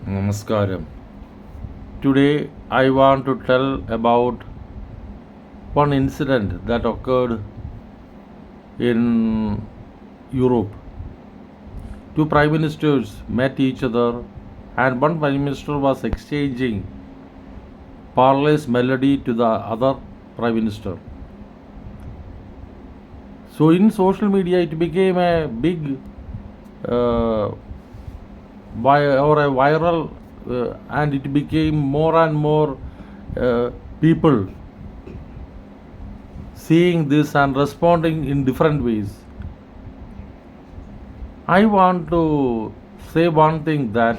Namaskaram. Today I want to tell about one incident that occurred in Europe. Two prime ministers met each other, and one prime minister was exchanging parley's melody to the other prime minister. So in social media, it became a big uh, or a viral, and it became more and more people seeing this and responding in different ways. I want to say one thing, that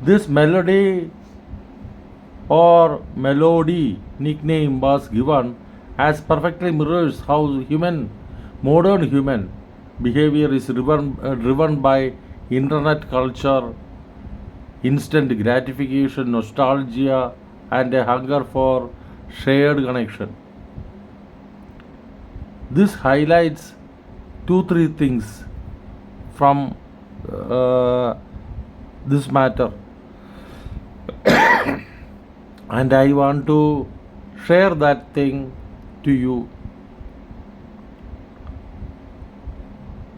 this melody or melody nickname was given as perfectly mirrors how modern human behavior is driven by internet culture, instant gratification, nostalgia, and a hunger for shared connection. This highlights two, three things from uh, this matter, and I want to share that thing to you.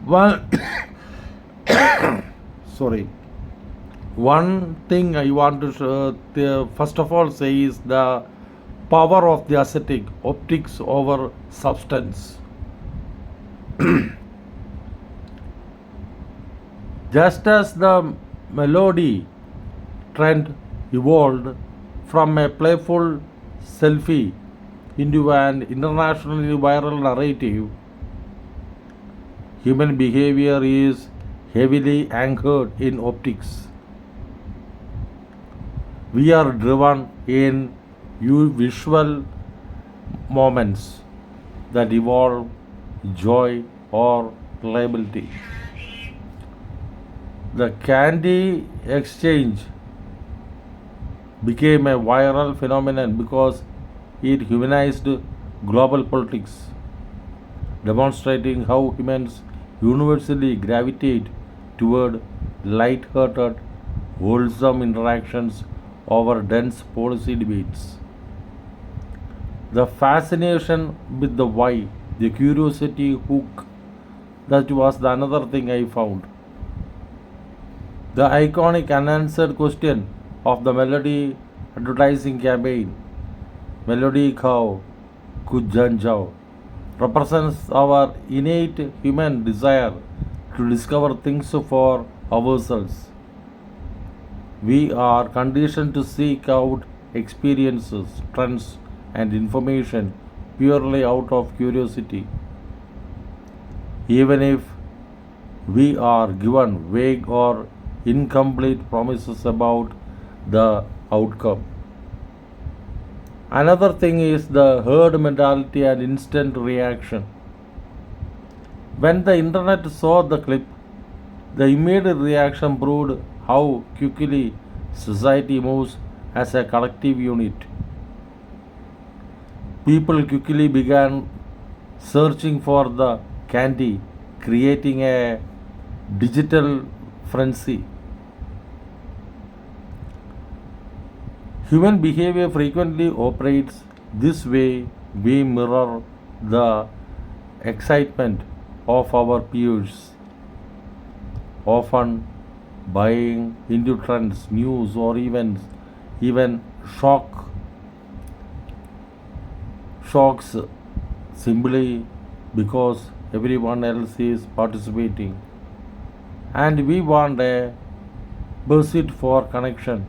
One, sorry. One thing I want to first of all say is the power of the aesthetic optics over substance. Just as the melody trend evolved from a playful selfie into an internationally viral narrative, human behavior is heavily anchored in optics. We are driven in visual moments that evolve joy or reliability. The candy exchange became a viral phenomenon because it humanized global politics, demonstrating how humans universally gravitate toward light-hearted, wholesome interactions over dense policy debates. The fascination with the why, the curiosity hook, that was the another thing I found. The iconic unanswered question of the Melody advertising campaign, Melody Khao, Kuch Jan Jao, represents our innate human desire to discover things for ourselves. We are conditioned to seek out experiences, trends, and information purely out of curiosity, even if we are given vague or incomplete promises about the outcome. Another thing is the herd mentality and instant reaction. When the internet saw the clip, the immediate reaction proved how quickly society moves as a collective unit. People quickly began searching for the candy, creating a digital frenzy. Human behavior frequently operates this way. We mirror the excitement of our peers, often buying into trends, news, or events, even shocks simply because everyone else is participating. And we want a pursuit for connection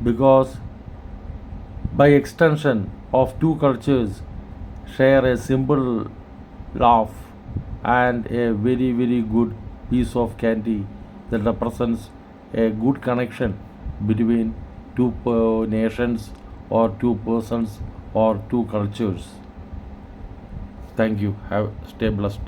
because, by extension of two cultures, share a simple laugh and a very, very good piece of candy that represents a good connection between two nations or two persons or two cultures. Thank you. Have stay blessed.